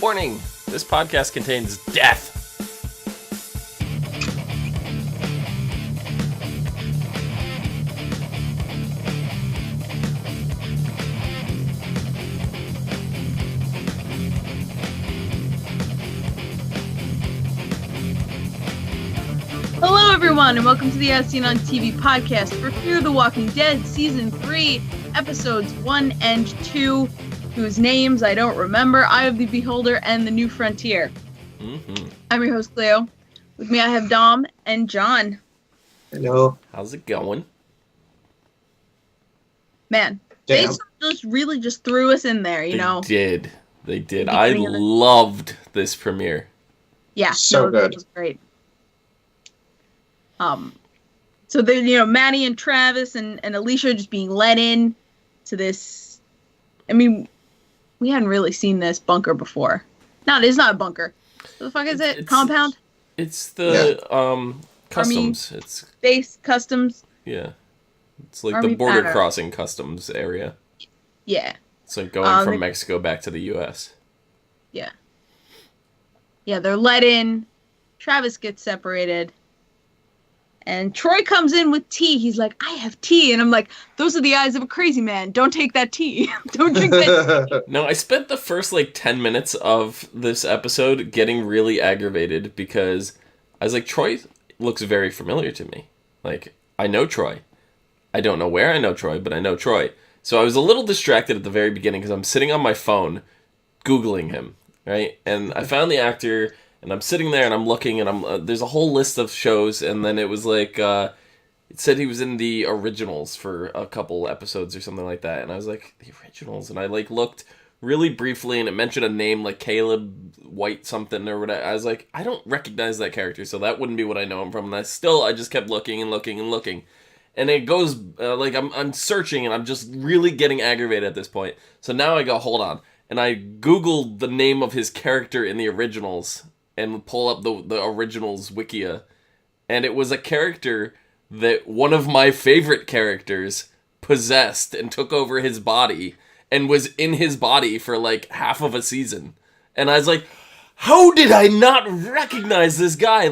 Warning, this podcast contains death. Hello everyone, and welcome to the As Seen on TV podcast for Fear the Walking Dead Season 3, Episodes 1 and 2, whose names I don't remember, Eye of the Beholder and The New Frontier. I'm your host, Cleo. With me I have Dom and John. Hello. How's it going? Man, Damn. they just threw us in there, you know? They did. I loved this premiere. Yeah, So good. It was great. So then, you know, Maddie and Travis and Alicia just being let in to this. I mean, we hadn't really seen this bunker before. No, it is not a bunker. What the fuck is it? Compound? It's the customs. Army, it's base customs. Yeah. It's like Army the border banner. crossing customs area. Yeah. It's like going from Mexico back to the US. Yeah. Yeah, they're let in. Travis gets separated. And Troy comes in with tea. He's like, I have tea. And I'm like, those are the eyes of a crazy man. Don't take that tea. Don't drink that tea. No, I spent the first 10 minutes of this episode getting really aggravated because I was like, Troy looks very familiar to me. Like, I know Troy. I don't know where I know Troy, but I know Troy. So I was a little distracted at the very beginning because I'm sitting on my phone Googling him, right? And I found the actor. And I'm sitting there and I'm looking and I'm there's a whole list of shows, and then it was like it said he was in the originals for a couple episodes or something like that, and I was like, the originals, and I looked really briefly and it mentioned a name like Caleb White something or whatever. I was like, I don't recognize that character, so that wouldn't be what I know him from. And I just kept looking and looking and looking, and it goes I'm searching and I'm just really getting aggravated at this point. So now I go, hold on, and I Googled the name of his character in the originals and pull up the originals wikia, and it was a character that one of my favorite characters possessed and took over his body and was in his body for half of a season. And I was like, how did I not recognize this guy?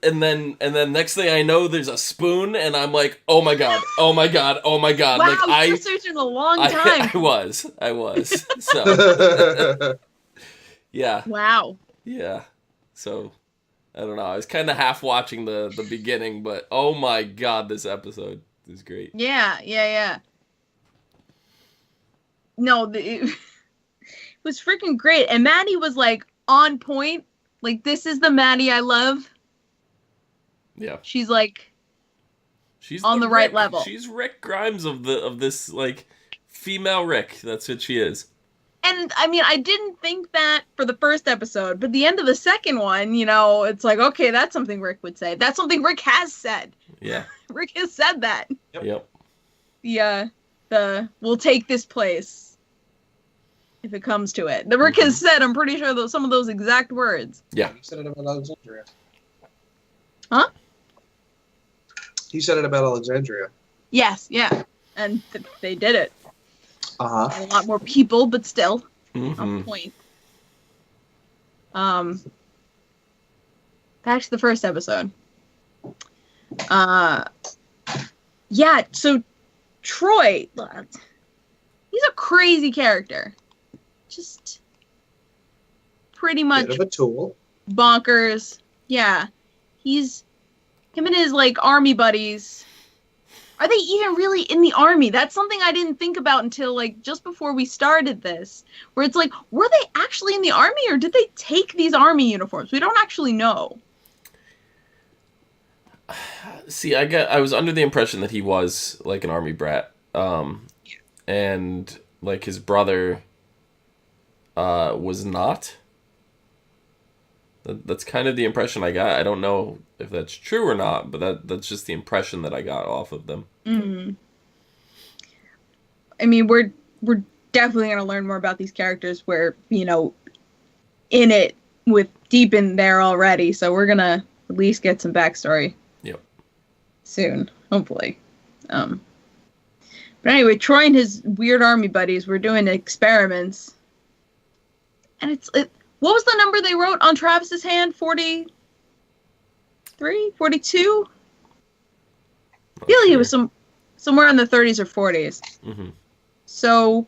And then next thing I know, there's a spoon, and I'm like, oh my god. Wow, I you're searching a long time. I was. So yeah. Wow. Yeah. So, I don't know. I was kind of half watching the beginning, but oh my god, this episode is great. Yeah. No, it was freaking great. And Maddie was, on point. This is the Maddie I love. Yeah. She's, she's on the right level. She's Rick Grimes of this, female Rick. That's what she is. And, I mean, I didn't think that for the first episode, but the end of the second one, it's like, okay, that's something Rick would say. That's something Rick has said. Yeah. Rick has said that. Yep. We'll take this place if it comes to it. The Rick has said, I'm pretty sure, some of those exact words. Yeah. He said it about Alexandria. Huh? He said it about Alexandria. Yes, yeah. And they did it. Uh-huh. A lot more people, but still Mm-hmm. on point. Back to the first episode. Yeah, so Troy, he's a crazy character. Just pretty much Bit of a tool. bonkers. Yeah. Him and his army buddies. Are they even really in the army? That's something I didn't think about until just before we started this. Where it's were they actually in the army, or did they take these army uniforms? We don't actually know. See, I was under the impression that he was an army brat. And his brother was not. That's kind of the impression I got. I don't know if that's true or not, but that's just the impression that I got off of them. Mm-hmm. I mean, we're definitely going to learn more about these characters. We're, in it with deep in there already, so we're going to at least get some backstory. Yep. Soon, hopefully. But anyway, Troy and his weird army buddies were doing experiments. And What was the number they wrote on Travis's hand? 43? 42? I feel like it was somewhere in the 30s or 40s. Mm-hmm. So,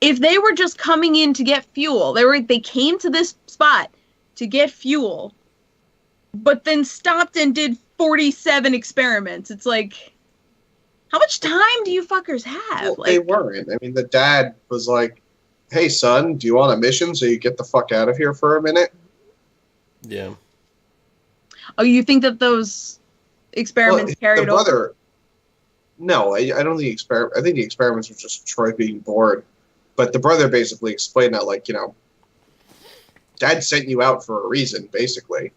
if they were just coming in to get fuel, they came to this spot to get fuel, but then stopped and did 47 experiments. It's like, how much time do you fuckers have? Well, they weren't. I mean, the dad was like, hey, son, do you want a mission so you get the fuck out of here for a minute? Yeah. Oh, you think that those experiments carried over? No, I don't think I think the experiments were just Troy being bored. But the brother basically explained that, like, Dad sent you out for a reason, basically.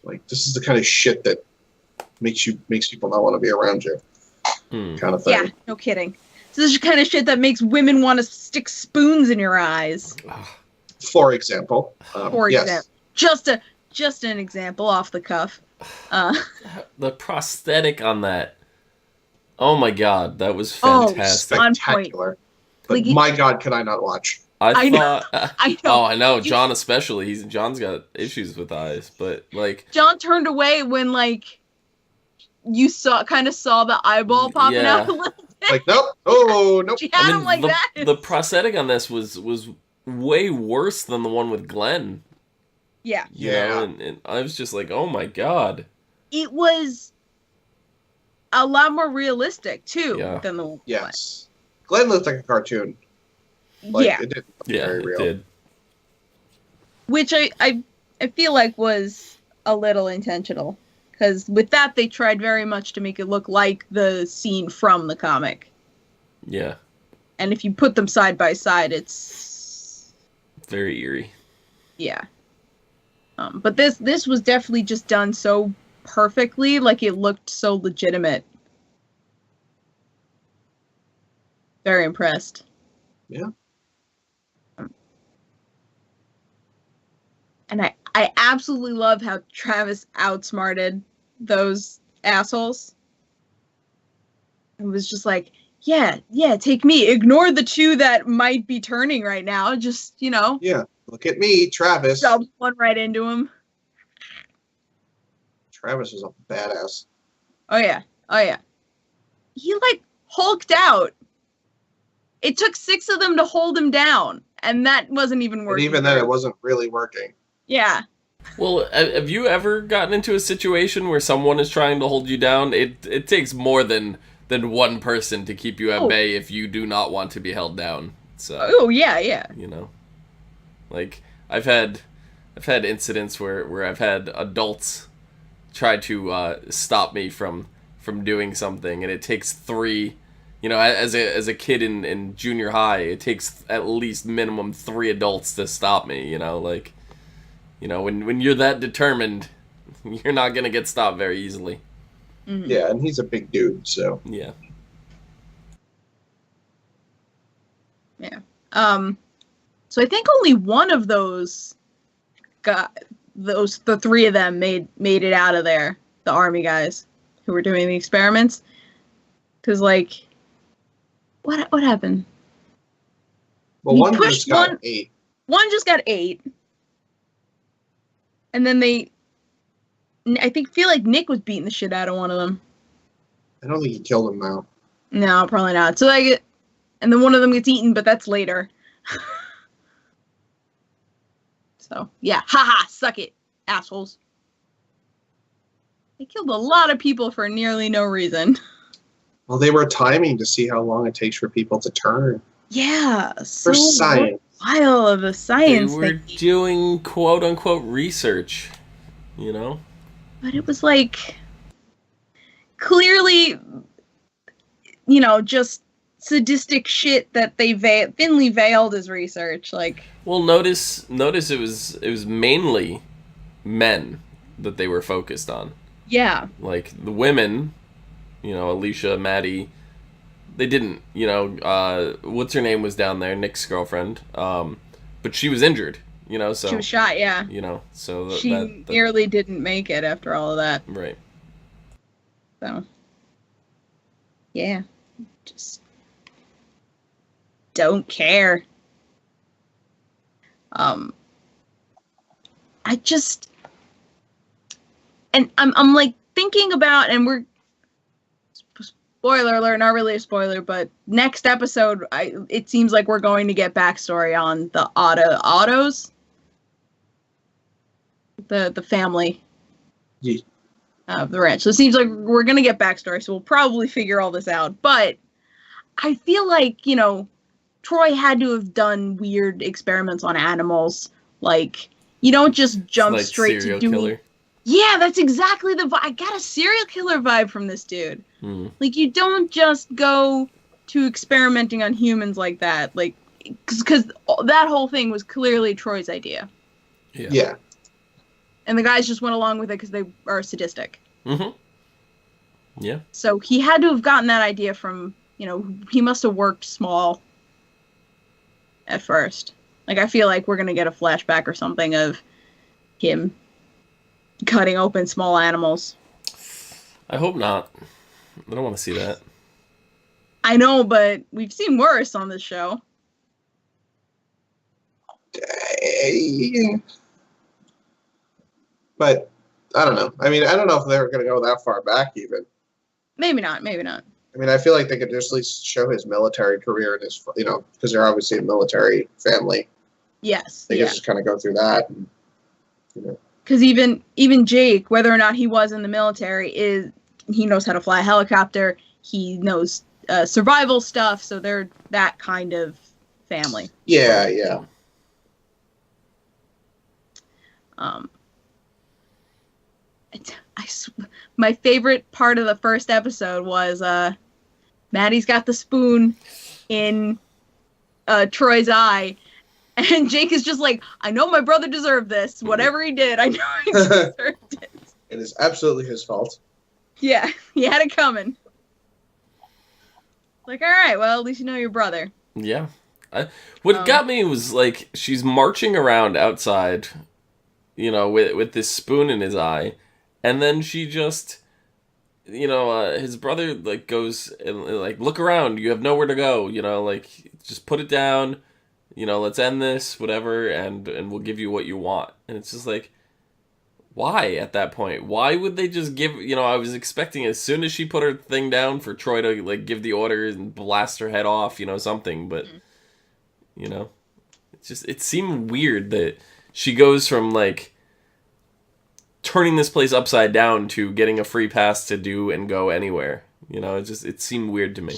Like, this is the kind of shit that makes people not want to be around you. Kind of thing. Yeah, no kidding. So this is the kind of shit that makes women want to stick spoons in your eyes. For example. Yes. Just an example off the cuff. The prosthetic on that. Oh my god, that was fantastic. Spectacular. But my god, can I not watch? I know. Oh, I know. John especially. John's got issues with eyes, but like John turned away when you saw the eyeball popping out a little bit. Like, nope. Oh, nope. She had him like that. The prosthetic on this was way worse than the one with Glenn. Yeah. You know, and I was just like, oh my god. It was a lot more realistic too than the one. Yes. Glenn looked like a cartoon. It didn't look very real. It did. Which I feel like was a little intentional. Because with that, they tried very much to make it look like the scene from the comic. Yeah. And if you put them side by side, it's very eerie. Yeah. But this was definitely just done so perfectly, like it looked so legitimate. Very impressed. Yeah. And I absolutely love how Travis outsmarted those assholes. It was just like, yeah, take me. Ignore the two that might be turning right now. Just, Yeah, look at me, Travis. Shoves one right into him. Travis is a badass. Oh, yeah. He, hulked out. It took 6 of them to hold him down, and that wasn't even working. And even then, it wasn't really working. Yeah. Well, have you ever gotten into a situation where someone is trying to hold you down? It takes more than one person to keep you at bay if you do not want to be held down. So. Oh yeah. Like I've had incidents where I've had adults try to stop me from doing something, and it takes 3. As a kid in junior high, it takes at least minimum 3 adults to stop me. When you're that determined, you're not gonna get stopped very easily. Mm-hmm. Yeah, and he's a big dude, so yeah. Yeah. So I think only one of those the 3 of them made it out of there. The army guys who were doing the experiments, because what happened? Well, he one just got 8. One just got 8. And then I feel like Nick was beating the shit out of one of them. I don't think he killed him now. No, probably not. So and then one of them gets eaten, but that's later. So, yeah. Haha, suck it, assholes. They killed a lot of people for nearly no reason. Well, they were timing to see how long it takes for people to turn. Yeah. For science. While of the science they were doing quote unquote research, But it was clearly, just sadistic shit that they thinly veiled as research. Well, notice it was mainly men that they were focused on. Yeah. Like the women, Alicia, Maddie. They didn't, what's her name was down there, Nick's girlfriend, but she was injured, so... She was shot, yeah. So... She nearly didn't make it after all of that. Right. So... Yeah. Just... don't care. I just, and I'm like thinking about, and we're, spoiler alert, not really a spoiler, but next episode, it seems like we're going to get backstory on the Ottos, the family of the ranch. So it seems like we're going to get backstory, so we'll probably figure all this out. But I feel like, Troy had to have done weird experiments on animals. Like, you don't just jump like straight to doing... Killer. Yeah, that's exactly the vibe. I got a serial killer vibe from this dude. Like, you don't just go to experimenting on humans like that. Like, because that whole thing was clearly Troy's idea. Yeah. And the guys just went along with it because they are sadistic. Yeah. So he had to have gotten that idea from, he must have worked small at first. Like, I feel like we're going to get a flashback or something of him cutting open small animals. I hope not. I don't want to see that. I know, but we've seen worse on this show. But I don't know. I mean, I don't know if they're going to go that far back even. Maybe not. I mean, I feel like they could just at least show his military career and his, because they're obviously a military family. Yes. They could just kind of go through that. And, Because even Jake, whether or not he was in the military, he knows how to fly a helicopter. He knows survival stuff. So they're that kind of family. Yeah. My favorite part of the first episode was Maddie's got the spoon in Troy's eye, and Jake is just like, I know my brother deserved this. Whatever he did, I know he deserved it. It is absolutely his fault. Yeah, he had it coming. Like, all right, well, at least you know your brother. Yeah. What got me was, like, she's marching around outside, with this spoon in his eye, and then she just, his brother, like, goes and, like, look around, you have nowhere to go, like, just put it down, let's end this, whatever, and we'll give you what you want. And it's just like, why at that point? Why would they just give, I was expecting as soon as she put her thing down for Troy to, like, give the order and blast her head off, something, but, it seemed weird that she goes from, like, turning this place upside down to getting a free pass to do and go anywhere. It seemed weird to me.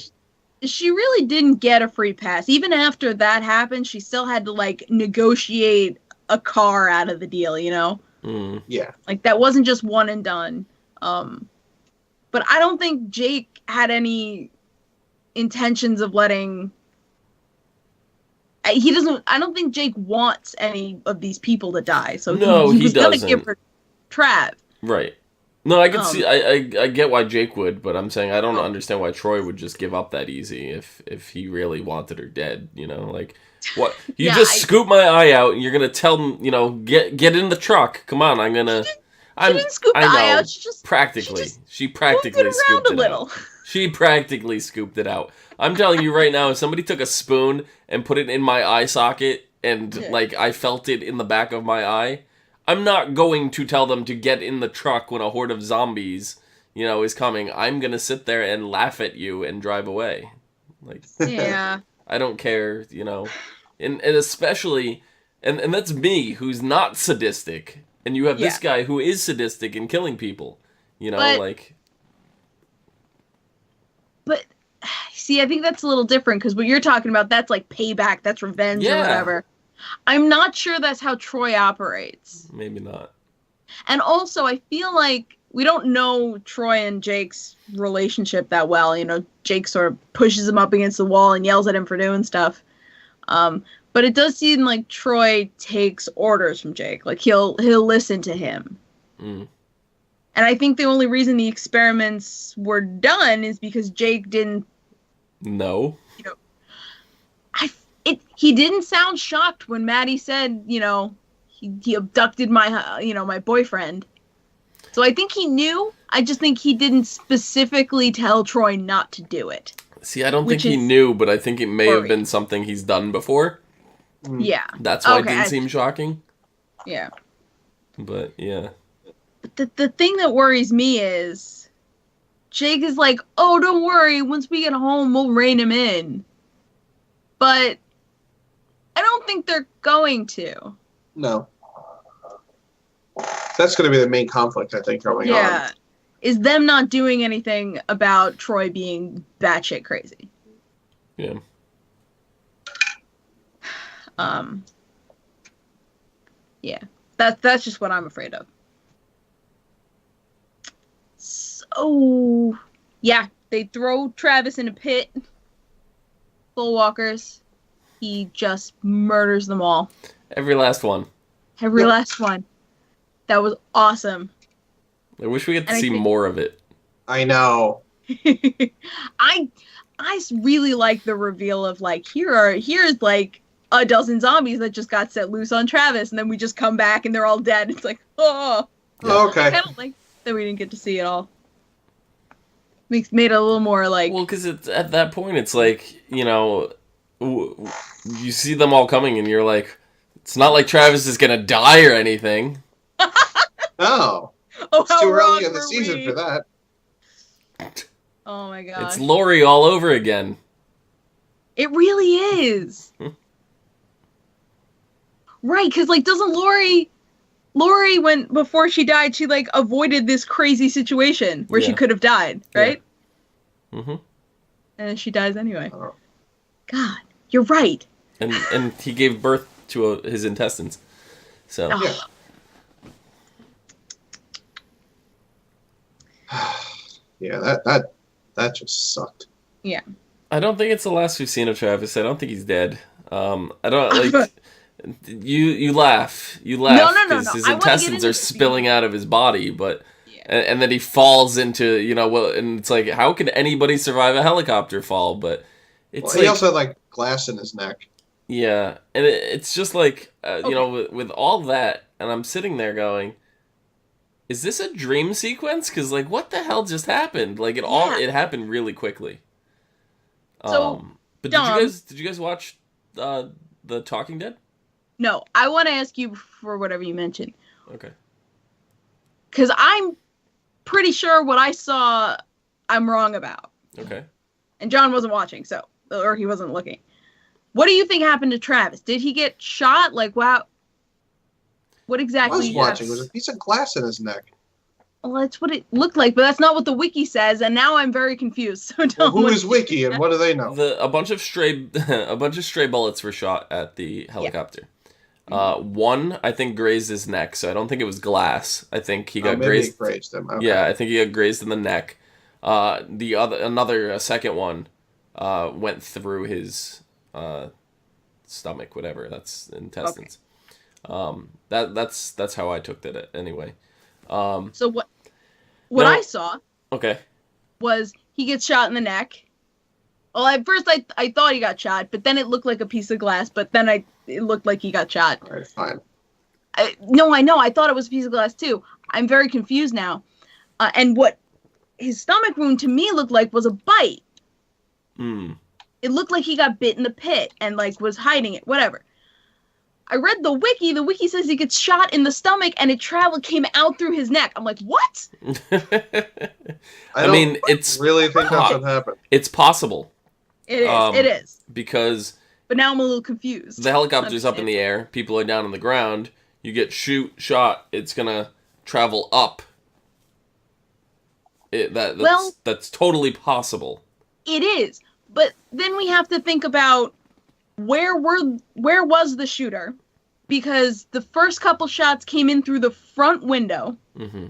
She really didn't get a free pass. Even after that happened, she still had to, like, negotiate a car out of the deal, Yeah. Like, that wasn't just one and done. But I don't think Jake had any intentions of letting... I don't think Jake wants any of these people to die. So no, he was doesn't. Gonna give her Trav. Right. No, I can see. I get why Jake would, but I'm saying I don't understand why Troy would just give up that easy if he really wanted her dead. Like, what? You scoop my eye out, and you're gonna tell him, get in the truck. Come on, I'm gonna. She didn't scoop the eye out. She practically scooped it out. She practically scooped it out. I'm telling you right now, if somebody took a spoon and put it in my eye socket and, like, I felt it in the back of my eye, I'm not going to tell them to get in the truck when a horde of zombies, is coming. I'm going to sit there and laugh at you and drive away. Like, yeah. I don't care, And especially, and that's me, who's not sadistic. And you have this guy who is sadistic and killing people. But, see, I think that's a little different, because what you're talking about, that's like payback, that's revenge or whatever. I'm not sure that's how Troy operates. Maybe not. And also, I feel like we don't know Troy and Jake's relationship that well. Jake sort of pushes him up against the wall and yells at him for doing stuff. But it does seem like Troy takes orders from Jake. Like, he'll listen to him. And I think the only reason the experiments were done is because Jake didn't... No. He didn't sound shocked when Maddie said, he abducted my, my boyfriend. So I think he knew. I just think he didn't specifically tell Troy not to do it. See, I don't think he knew, but I think it may have been something he's done before. Yeah. That's why it Okay, didn't seem shocking. Yeah. But, yeah. The thing that worries me is Jake is like, oh, don't worry. Once we get home, we'll rein him in. But I don't think they're going to. No. That's going to be the main conflict, I think, going on. Yeah. Is them not doing anything about Troy being batshit crazy. Yeah. Yeah. That's just what I'm afraid of. So, yeah, they throw Travis in a pit. Full walkers. He just murders them all. Every last one. Every last one. That was awesome. I wish we could see more of it. I know. I really like the reveal of like here's like a dozen zombies that just got set loose on Travis, and then we just come back and they're all dead. It's like, oh, Yeah. Okay. I kind of like that we didn't get to see it all. Made it a little more like. Well, because it's at that point, it's like, you know, you see them all coming, and you're like, it's not like Travis is gonna die or anything. Oh. Oh, It's too early in the season for that. Oh my god. It's Lori all over again. It really is. Right, because like doesn't Lori when before she died, she like avoided this crazy situation where she Yeah. could have died, right? Mm-hmm. And then she dies anyway. Oh. God, you're right. And he gave birth to his intestines. So Oh, Yeah. Yeah, that just sucked. yeah. I don't think it's the last we've seen of Travis. I don't think he's dead. I don't like. You laugh. You laugh No. because his I wanna get intestines into are it spilling out of his body, but Yeah. and then he falls into, you know, well, and it's like, how can anybody survive a helicopter fall? But it's Well, like, he also had like glass in his neck. yeah, and it's just like, you know, with all that, and I'm sitting there going, is this a dream sequence? Because like, what the hell just happened? Like it happened really quickly. So, but Dom, did you guys watch the Talking Dead? No, I want to ask you for whatever you mentioned. Okay. Because I'm pretty sure what I saw, I'm wrong about. Okay. And John wasn't watching, or he wasn't looking. What do you think happened to Travis? Did he get shot? Like, wow. What I exactly? was watching. There was a piece of glass in his neck. Well, that's what it looked like, but that's not what the wiki says, and now I'm very confused. So Well, don't. who is Wiki and what do they know? A bunch of stray bullets were shot at the helicopter. One, I think, grazed his neck, so I don't think it was glass. I think he got Maybe grazed. it grazed him. Okay. Yeah, I think he got grazed in the neck. A second one went through his stomach, whatever. That's intestines. That's how I took that anyway. So what No. I saw Okay. was he gets shot in the neck. Well, at first I thought he got shot, but then it looked like a piece of glass. But then it looked like he got shot. All right, fine. No, I know. I thought it was a piece of glass too. I'm very confused now. And what his stomach wound to me looked like was a bite. Hmm. It looked like he got bit in the pit and like was hiding it. Whatever. I read the wiki. The wiki says he gets shot in the stomach and it came out through his neck. I'm like, what? I mean, it's really think that's what happened. It's possible. It is. It is. Because But now I'm a little confused. the helicopter's up in the air, people are down on the ground, you get shot, it's gonna travel up. That's totally possible. It is. But then we have to think about where was the shooter? Because the first couple shots came in through the front window Mm-hmm.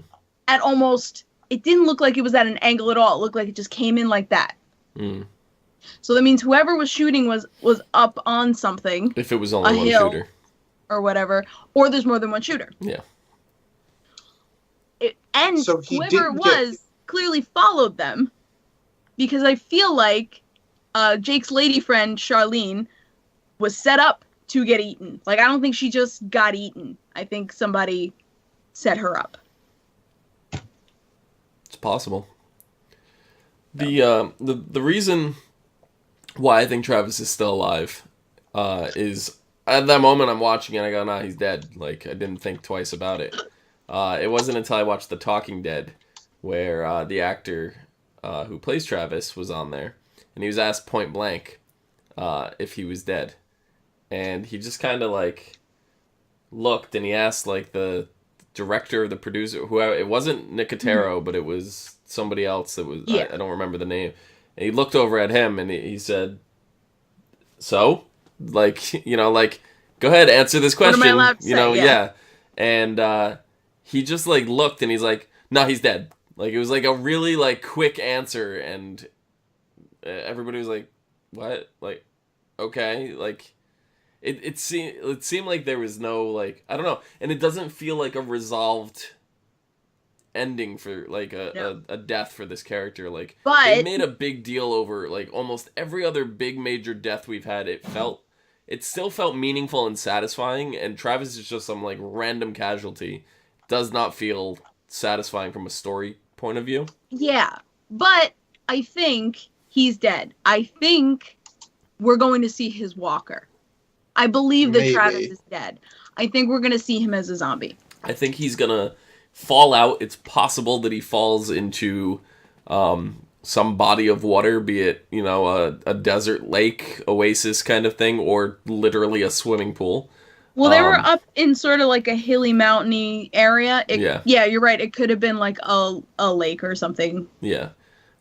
at almost, it didn't look like it was at an angle at all. It looked like it just came in like that. Mm. So that means whoever was shooting was up on something. If it was only A one hill. shooter. Or whatever. Or there's more than one shooter. Yeah. And So he whoever it didn't get- was clearly followed them. Because I feel like Jake's lady friend, Charlene, was set up to get eaten. Like, I don't think she just got eaten. I think somebody set her up. It's possible. The reason why I think Travis is still alive is at that moment I'm watching it, I go, nah, he's dead. Like, I didn't think twice about it. It wasn't until I watched The Talking Dead where the actor who plays Travis was on there, and he was asked point blank if he was dead. And he just kind of, like, looked, and he asked, like, the director or the producer, whoever, it wasn't Nicotero, but it was somebody else that was, I don't remember the name. And he looked over at him, and he said, so? Like, you know, like, go ahead, answer this question. What am I allowed to say? You know, yeah. And he just, like, looked, and he's like, no, he's dead. Like, it was, like, a really, like, quick answer, and everybody was like, what? Like, okay, like, it seemed like there was no, like, I don't know, and it doesn't feel like a resolved ending for, like, a death for this character. Like, but they made a big deal over, like, almost every other big major death we've had. It still felt meaningful and satisfying, and Travis is just some, like, random casualty. Does not feel satisfying from a story point of view. Yeah, but I think he's dead. I think we're going to see his walker. I believe that Travis is dead. I think we're going to see him as a zombie. I think he's going to fall out. It's possible that he falls into some body of water, be it, you know, a desert lake, oasis kind of thing, or literally a swimming pool. Well, they were up in sort of like a hilly, mountainy area. Yeah, you're right. It could have been like a lake or something. Yeah.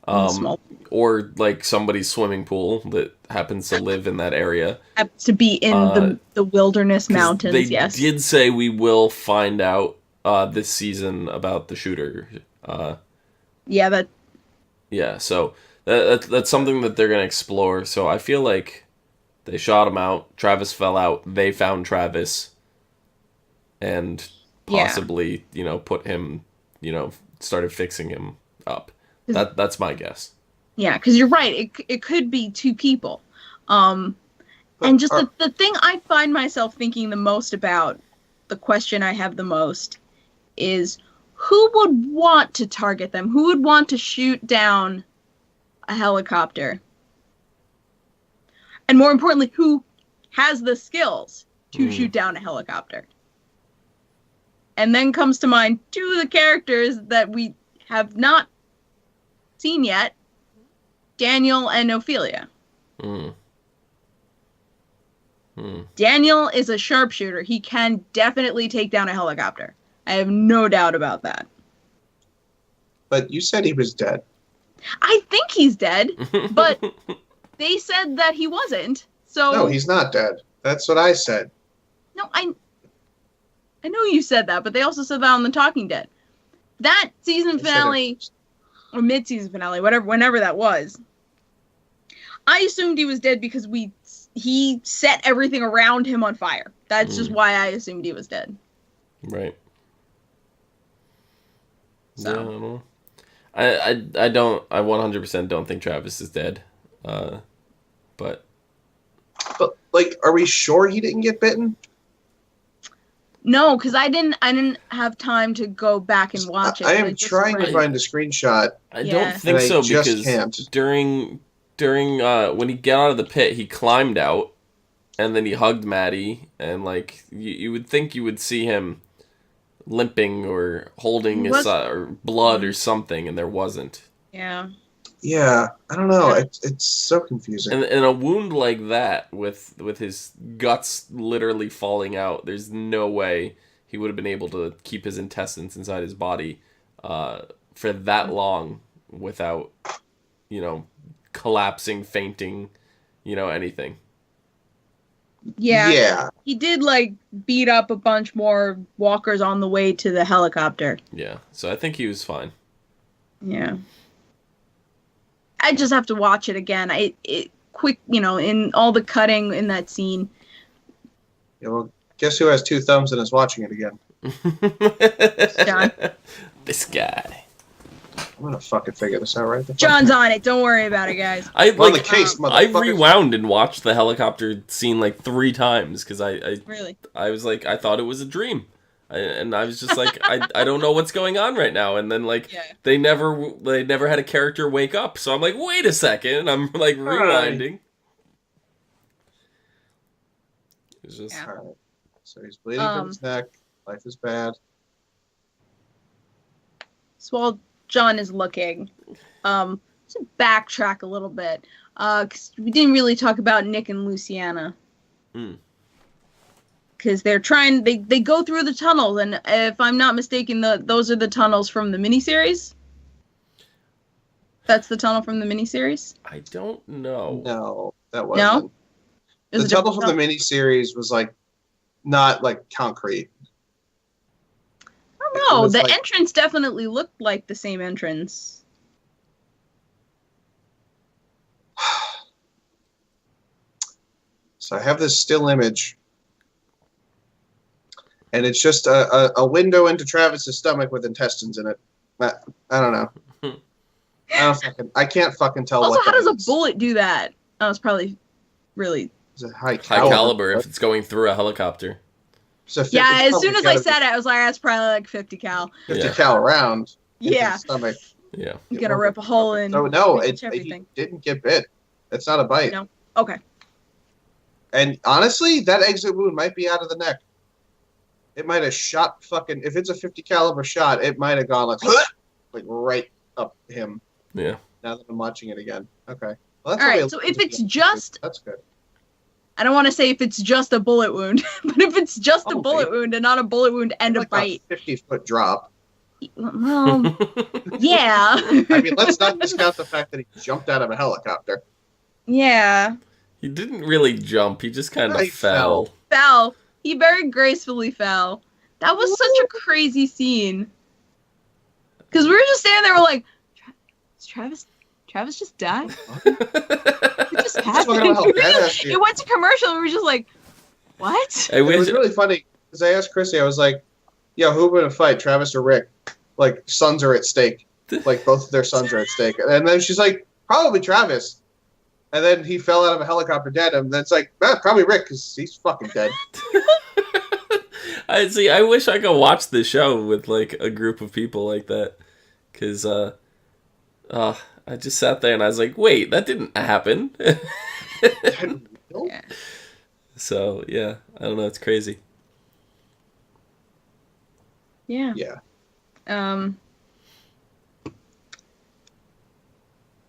Small. Or like somebody's swimming pool that happens to live in that area. Happens to be in the wilderness mountains, they yes. They did say we will find out this season about the shooter. Yeah, so that's something that they're going to explore. So I feel like they shot him out. Travis fell out. They found Travis. And possibly, you know, put him, you know, started fixing him up. That's my guess. Yeah, because you're right. It could be two people. And just the thing I find myself thinking the most about, the question I have the most, is who would want to target them? Who would want to shoot down a helicopter? And more importantly, who has the skills to shoot down a helicopter? And then comes to mind two of the characters that we have not seen yet, Daniel and Ophelia. Daniel is a sharpshooter. He can definitely take down a helicopter. I have no doubt about that. But you said he was dead. I think he's dead, but they said that he wasn't. So no, he's not dead. That's what I said. No, I know you said that, but they also said that on The Talking Dead. That season finale, or mid-season finale, whenever that was, I assumed he was dead because he set everything around him on fire. That's just why I assumed he was dead. Right. So. Yeah, I don't know. I 100% don't think Travis is dead. But like, are we sure he didn't get bitten? No, because I didn't have time to go back and watch it. I am trying to find a screenshot. I don't think so, because can't. during when he got out of the pit, he climbed out, and then he hugged Maddie, and like you would think you would see him limping or holding his or blood or something, and there wasn't. Yeah. Yeah, I don't know. It's so confusing. And a wound like that, with his guts literally falling out, there's no way he would have been able to keep his intestines inside his body for that long without, you know, collapsing, fainting, you know, anything. Yeah. He did, like, beat up a bunch more walkers on the way to the helicopter. Yeah, so I think he was fine. Yeah. I just have to watch it again. Quick, you know, in all the cutting in that scene. Yeah, well, guess who has two thumbs and is watching it again? John. This guy. I'm gonna fucking figure this out right there. John's on it. Don't worry about it, guys. I rewound and watched the helicopter scene like 3 times because I really, I was like, I thought it was a dream. And I was just like, I don't know what's going on right now. And then like they never had a character wake up. So I'm like, wait a second. I'm like rewinding. It It's just Yeah. All right. So he's bleeding from his neck. Life is bad. So while John is looking, to backtrack a little bit, because we didn't really talk about Nick and Luciana. Because they're trying, they go through the tunnels, and if I'm not mistaken, those are the tunnels from the miniseries. That's the tunnel from the miniseries? I don't know. No, that wasn't. No? The tunnel from the miniseries was like not like concrete. I don't know. The like, entrance definitely looked like the same entrance. So I have this still image, and it's just a window into Travis's stomach with intestines in it. I don't know. I can't fucking tell. Also, what how that does a is. bullet do that? Oh, it's probably really... It's a high caliber if it's going through a helicopter. So Yeah, as soon as I said it, I was like, that's probably like 50 cal. 50 cal round. into Yeah. the stomach. Yeah. You're gonna rip a hole in So no, pretty much he everything. didn't get bit. It's not a bite. No. Okay. And honestly, that exit wound might be out of the neck. It might have shot fucking. If it's a 50 caliber shot, it might have gone like right up him. Yeah. Now that I'm watching it again. Okay. Well, that's All the way right. So it if looks. it's just, That's good. I don't want to say if it's just a bullet wound, but if it's just a Probably. bullet wound and not a bullet wound and a Like bite, a 50-foot drop. well, yeah, I mean, let's not discount the fact that he jumped out of a helicopter. yeah. He didn't really jump. He just kind of He fell. Fell. He very gracefully fell. That was such a crazy scene. Because we were just standing there, we're like, Travis just died? It just happened. how badass he is. It went to commercial and we were just like, what? I It wish. was really funny because I asked Chrissy, I was like, "Yo, who would fight, Travis or Rick? Like, sons are at stake. Like, both of their sons are at stake." And then she's like, "Probably Travis." And then he fell out of a helicopter dead, and then it's like, probably Rick because he's fucking dead. I see. I wish I could watch the show with like a group of people like that, because I just sat there and I was like, wait, that didn't happen. Yeah. So yeah, I don't know. It's crazy. Yeah. Yeah.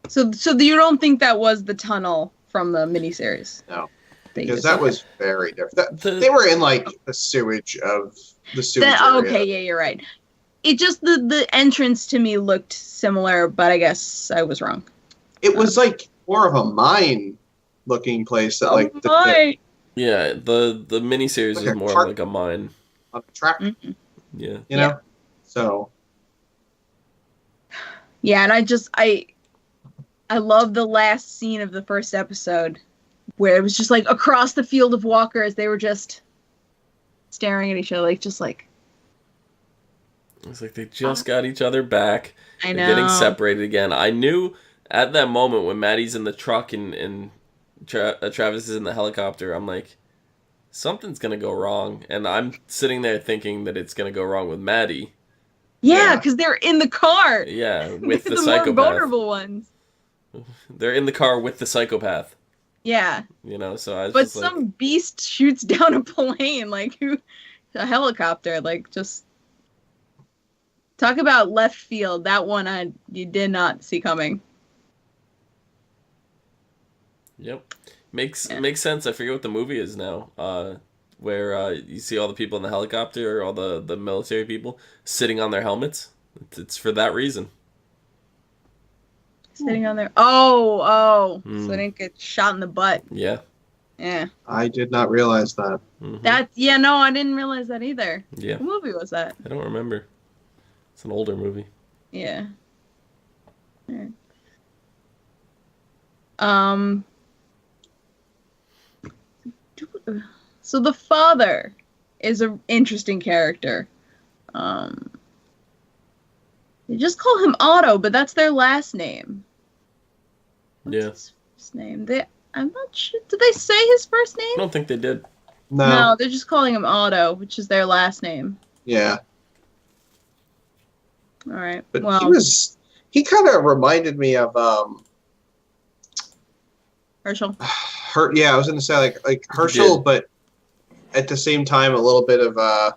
So you don't think that was the tunnel from the miniseries? No. They Because just- that was very different. The- They were in, like, the sewage of the sewage Okay, area. yeah, you're right. It just the entrance to me looked similar, but I guess I was wrong. It was, like, more of a mine-looking place that, like, Yeah, the miniseries Like is a more cart- like a mine. on the track, Mhm. Yeah. you know? So, Yeah, and I love the last scene of the first episode where it was just like across the field of walkers, they were just staring at each other, just like It's like they just got each other back. I They're know. getting separated again. I knew at that moment when Maddie's in the truck and Travis is in the helicopter, I'm like, something's gonna go wrong, and I'm sitting there thinking that it's gonna go wrong with Maddie. Yeah, Yeah. because they're in the car. Yeah, with They're the more psychopath. vulnerable ones. They're in the car with the psychopath. Yeah, You know, so I was but just some like, beast shoots down a plane, a helicopter, just talk about left field. That one you did not see coming. yep, makes Yeah. sense. I forget what the movie is now. Where you see all the people in the helicopter, all the military people sitting on their helmets. It's for that reason. Sitting on there. Oh, Hmm. so they didn't get shot in the butt. Yeah. Yeah. I did not realize that. Mhm. No, I didn't realize that either. Yeah. What movie was that? I don't remember. It's an older movie. Yeah. Yeah. So the father is an interesting character. They just call him Otto, but that's their last name. What's Yeah. his first name? I'm not sure. Did they say his first I name? don't think they did. No. They're just calling him Otto, which is their last name. Yeah. All right. But Well, he kind of reminded me of, Herschel. I was going to say, like Herschel, did. but at the same time, a little bit of I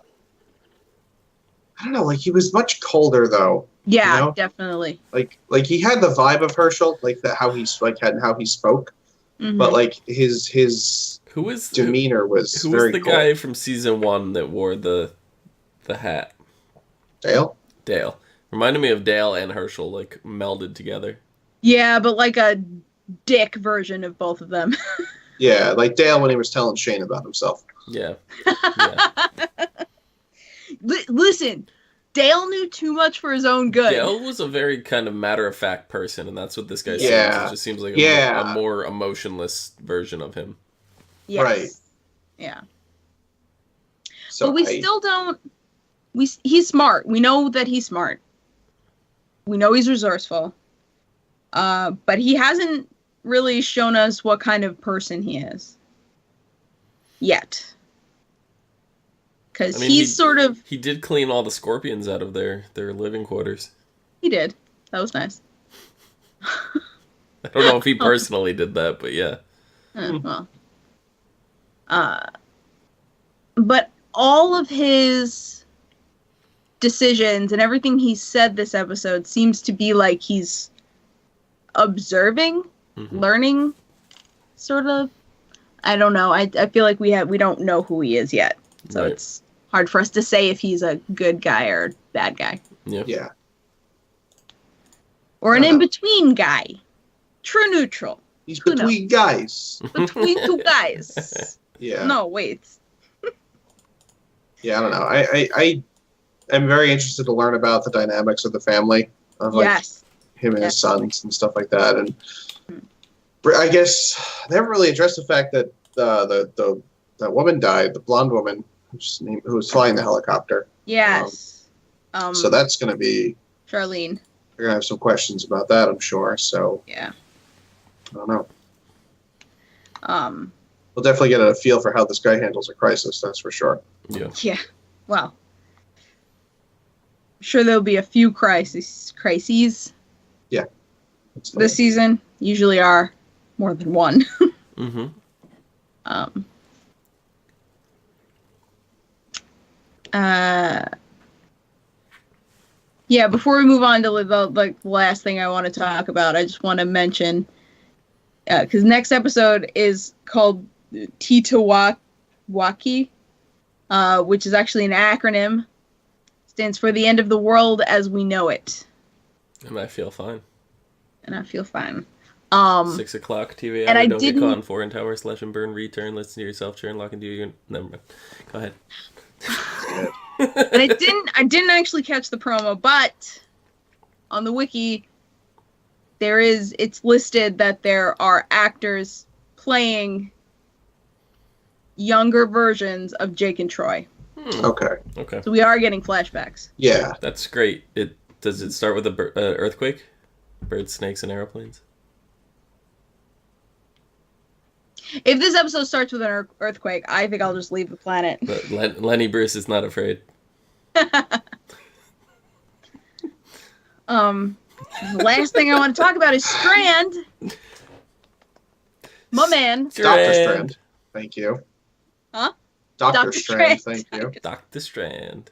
don't know, like he was much colder though. Yeah, you know? definitely. Like he had the vibe of Herschel, like that how he's like had how he spoke, but like his demeanor was who very was the cold. guy from season 1 that wore the hat? Dale. Reminded me of Dale and Herschel, like melded together. Yeah, but like a dick version of both of them. Yeah, like Dale when he was telling Shane about himself. Yeah. Listen, Dale knew too much for his own good. Dale was a very kind of matter-of-fact person, and that's what this guy seems. It just seems like a more emotionless version of him. Yes. Right. Yeah. So but we still don't... He's smart. We know that he's smart. We know he's resourceful. But he hasn't really shown us what kind of person he is. Yet. Because he did clean all the scorpions out of their living quarters. He did. That was nice. I don't know if he personally did that, but yeah. Well. But all of his decisions and everything he said this episode seems to be like he's observing, learning, sort of. I don't know. I feel like we don't know who he is yet. So it's hard for us to say if he's a good guy or a bad guy. Yeah. Or an in-between guy. True neutral. He's between guys. Between two guys. Yeah. No, wait. Yeah, I don't know. I am very interested to learn about the dynamics of the family. Of like him and his sons and stuff like that. And I guess they haven't really addressed the fact that the woman died, the blonde woman who was flying the helicopter. Yes. So that's going to be... Charlene. We're going to have some questions about that, I'm sure. So yeah. I don't know. We'll definitely get a feel for how this guy handles a crisis, that's for sure. Yeah. Yeah. Well, I'm sure there'll be a few crises. Yeah. This season usually are more than one. Yeah, before we move on to the last thing I want to talk about, I just want to mention, because next episode is called Titawaki, which is actually an acronym. Stands for the end of the world as we know it. And I feel fine. 6 o'clock TV and hour, I don't didn't... get caught in foreign tower, slash and burn, return, listen to yourself, churn, lock into your... Never mind. Go ahead. And I didn't actually catch the promo, but on the wiki, it's listed that there are actors playing younger versions of Jake and Troy. Okay. So we are getting flashbacks. Yeah. That's great. Does it start with a earthquake? Birds, snakes, and aeroplanes? If this episode starts with an earthquake, I think I'll just leave the planet. But Lenny Bruce is not afraid. The last thing I want to talk about is Strand. My man. Dr. Strand. Thank you. Huh? Dr. Strand, thank you. Dr. Strand.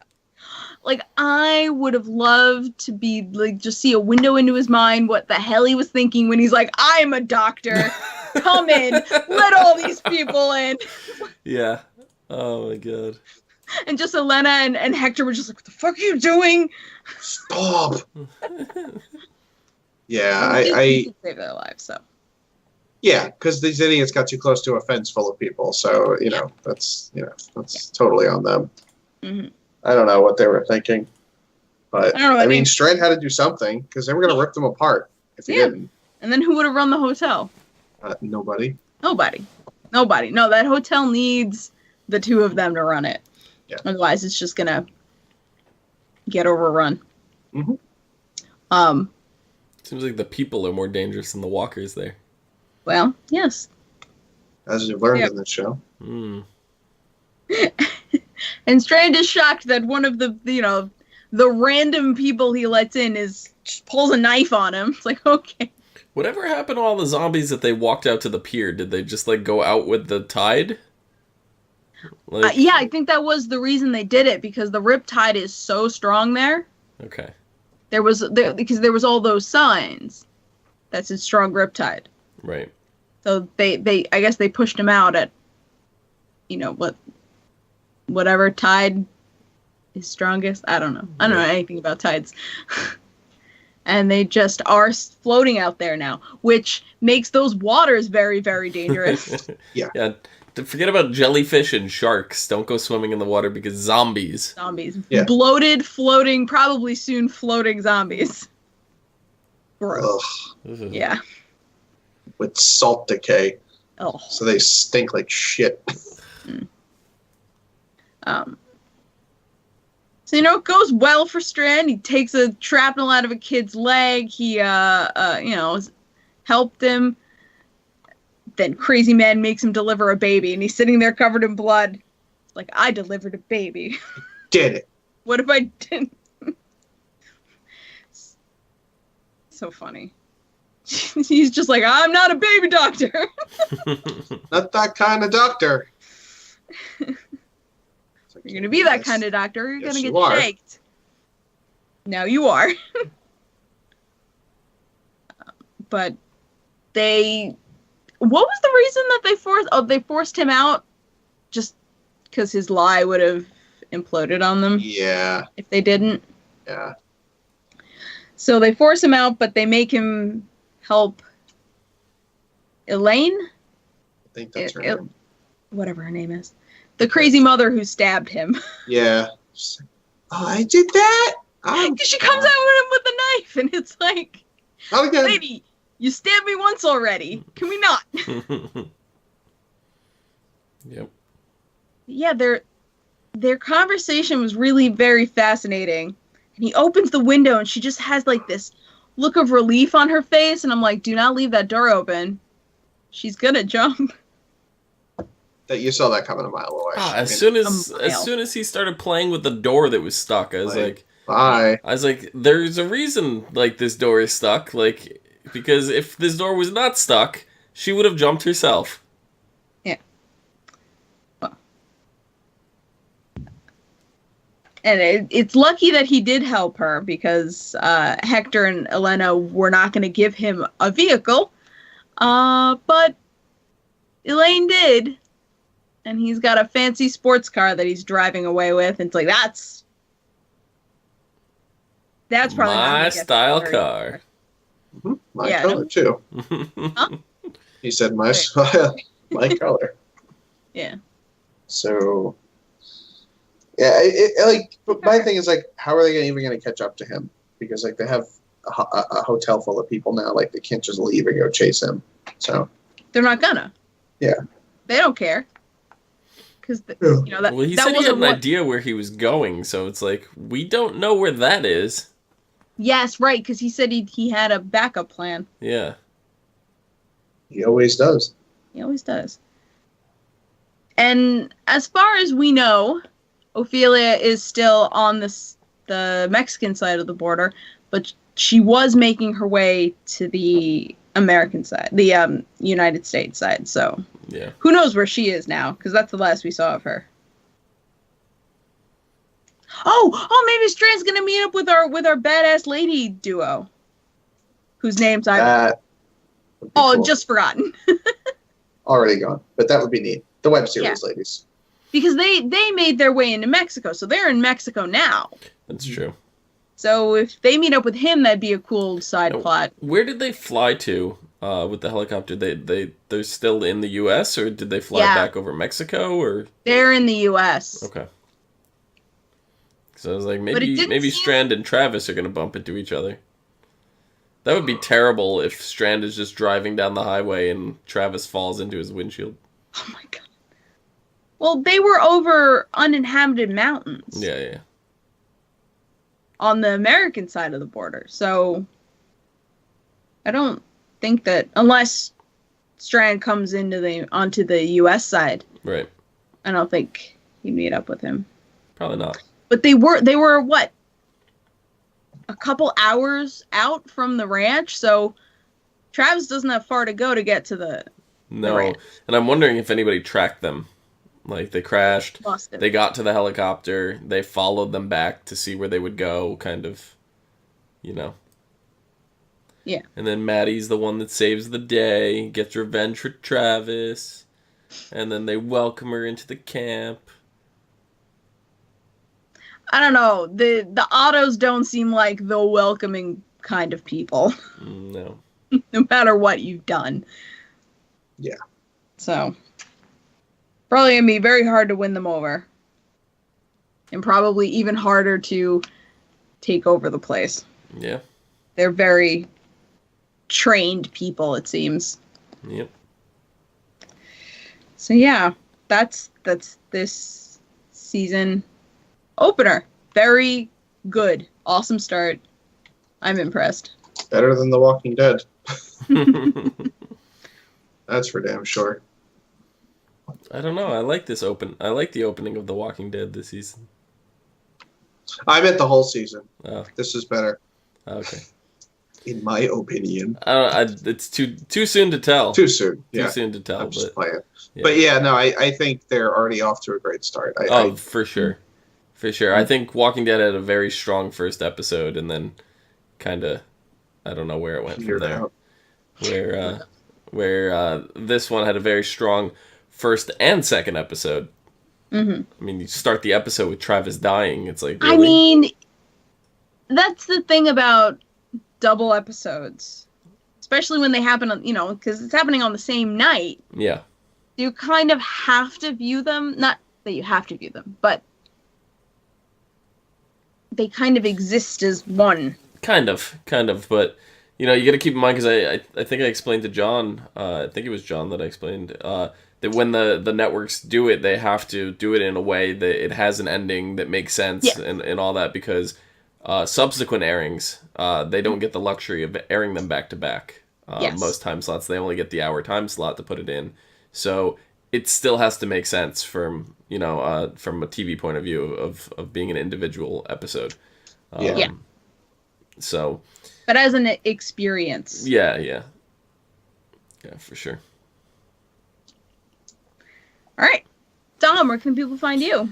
Like, I would have loved to be, like, just see a window into his mind, what the hell he was thinking when he's like, I'm a doctor. Come in. Let all these people in. Yeah. Oh, my God. And just Elena and Hector were just like, what the fuck are you doing? Stop. Yeah, I could save their lives, so. Yeah, because these idiots got too close to a fence full of people. So, that's totally on them. Mm-hmm. I don't know what they were thinking. But, I mean, Strand had to do something, because they were going to rip them apart if he didn't. And then who would have run the hotel? Nobody. No, that hotel needs the two of them to run it. Yeah. Otherwise, it's just going to get overrun. Mm-hmm. Seems like the people are more dangerous than the walkers there. Well, yes. As you've learned in this show. And Strand is shocked that one of the random people he lets in just pulls a knife on him. It's like, okay. Whatever happened to all the zombies that they walked out to the pier? Did they just, go out with the tide? Like, Yeah, I think that was the reason they did it, because the riptide is so strong there. Okay. Because there was all those signs. That's a strong riptide. Right. So I guess they pushed him out at, whatever tide is strongest. I don't know. I don't know anything about tides. And they just are floating out there now, which makes those waters very, very dangerous. Yeah. Forget about jellyfish and sharks. Don't go swimming in the water because zombies. Yeah. Bloated, floating, probably soon floating zombies. Gross. Ugh. Yeah. With salt decay. Oh. So they stink like shit. So, it goes well for Strand. He takes a shrapnel out of a kid's leg. He, helped him. Then Crazy Man makes him deliver a baby, and he's sitting there covered in blood. Like, I delivered a baby. Did it. What if I didn't? So funny. He's just like, I'm not a baby doctor. Not that kind of doctor. You're going to be that kind of doctor, or you're Yes, going to you get are. shaked. Now you are. But what was the reason that they forced him out? Just because his lie would have imploded on them? Yeah. If they didn't? Yeah. So they force him out, but they make him help Elaine? I think that's her name. Whatever her name is. The crazy mother who stabbed him. Yeah. Oh, I did that? Because she comes out with him with a knife, and it's like, Not again. lady, you stabbed me once already. Can we not? Yep. Yeah, their conversation was really very fascinating. And he opens the window, and she just has like this look of relief on her face, and I'm like, do not leave that door open. She's gonna jump. That you saw that coming a mile away. As soon as he started playing with the door that was stuck, I was like, bye. I was like, there's a reason like this door is stuck, like, because if this door was not stuck, she would have jumped herself. Yeah. Well. And it's lucky that he did help her, because Hector and Elena were not going to give him a vehicle. But Elaine did. And he's got a fancy sports car that he's driving away with. And it's like, that's probably my style car. Mm-hmm. My color, too. Huh? He said my style, my color. Yeah. So, yeah, but my thing is, like, how are they even going to catch up to him? Because, like, they have a hotel full of people now. Like, they can't just leave and go chase him. So. They're not gonna. Yeah. They don't care. Because, well, he said he had an idea where he was going, so it's like, we don't know where that is. Yes, right, because he said he had a backup plan. Yeah. He always does. He always does. And as far as we know, Ophelia is still on the Mexican side of the border, but she was making her way to the American side, the United States side, so... Yeah. Who knows where she is now? Because that's the last we saw of her. Oh, maybe Strand's gonna meet up with our badass lady duo, whose names I cool. Just forgotten. Already gone, but that would be neat. The web series ladies, because they made their way into Mexico, so they're in Mexico now. That's true. So if they meet up with him, that'd be a cool side plot. Where did they fly to? With the helicopter, they're still in the U.S. or did they fly back over Mexico or? They're in the U.S. Okay. So I was like, maybe Strand and Travis are gonna bump into each other. That would be terrible if Strand is just driving down the highway and Travis falls into his windshield. Oh my god. Well, they were over uninhabited mountains. Yeah. On the American side of the border, so I don't think that unless Strand comes onto the U.S. side, right? I don't think he'd meet up with him. Probably not. But they were what? A couple hours out from the ranch, so Travis doesn't have far to go to get to the ranch. And I'm wondering if anybody tracked them. Like, they crashed. Must have. They got to the helicopter. They followed them back to see where they would go, kind of, you know. Yeah. And then Maddie's the one that saves the day, gets revenge for Travis, and then they welcome her into the camp. I don't know. The Ottos don't seem like the welcoming kind of people. No. No matter what you've done. Yeah. So, probably going to be very hard to win them over. And probably even harder to take over the place. Yeah. They're very trained people, it seems. Yep. So yeah, that's this season opener. Very good. Awesome start. I'm impressed. Better than The Walking Dead. That's for damn sure. I don't know. I like the opening of The Walking Dead this season. I meant the whole season. Oh, This is better, okay. in my opinion. It's too soon to tell. Too soon. Too Yeah. soon to tell. I'm just But playing. yeah. But yeah, no, I think they're already off to a great start. For sure. For sure. I think Walking Dead had a very strong first episode, and then kind of, I don't know where it went from Figured there. out. Where this one had a very strong first and second episode. Mm-hmm. I mean, you start the episode with Travis dying. It's like, really? I mean, that's the thing about double episodes. Especially when they happen on, because it's happening on the same night. Yeah. You kind of have to view them. Not that you have to view them, but they kind of exist as one. Kind of, but you got to keep in mind, because I think I explained to John, I think it was John that I explained, that when the networks do it, they have to do it in a way that it has an ending that makes sense and all that, because subsequent airings, they don't get the luxury of airing them back to back. Most time slots, they only get the hour time slot to put it in, so it still has to make sense from a TV point of view of being an individual episode. So, but as an experience. Yeah, for sure. All right, Dom, where can people find you?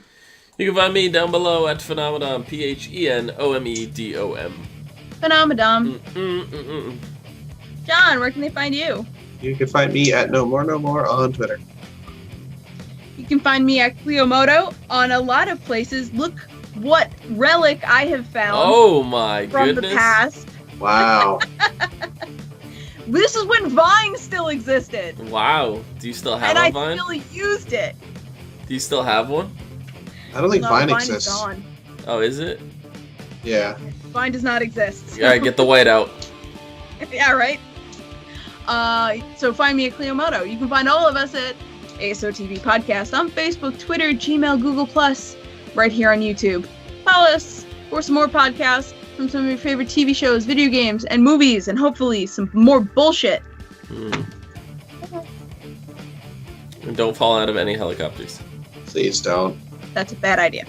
You can find me down below at Phenomenon, PHENOMEDOM. Phenomenon. John, where can they find you? You can find me at No More on Twitter. You can find me at Cleomoto on a lot of places. Look what relic I have found. Oh my from goodness. the past. Wow. This is when Vine still existed. Wow. Do you still have and a Vine? I still used it. Do you still have one? I don't think No, Vine Vine exists. is gone. Oh, is it? Yeah. Vine does not exist. Alright, get the white out. Yeah, right? So find me at Cleomoto. You can find all of us at ASO TV Podcast on Facebook, Twitter, Gmail, Google+, right here on YouTube. Follow us for some more podcasts from some of your favorite TV shows, video games, and movies, and hopefully some more bullshit. And don't fall out of any helicopters. Please don't. That's a bad idea.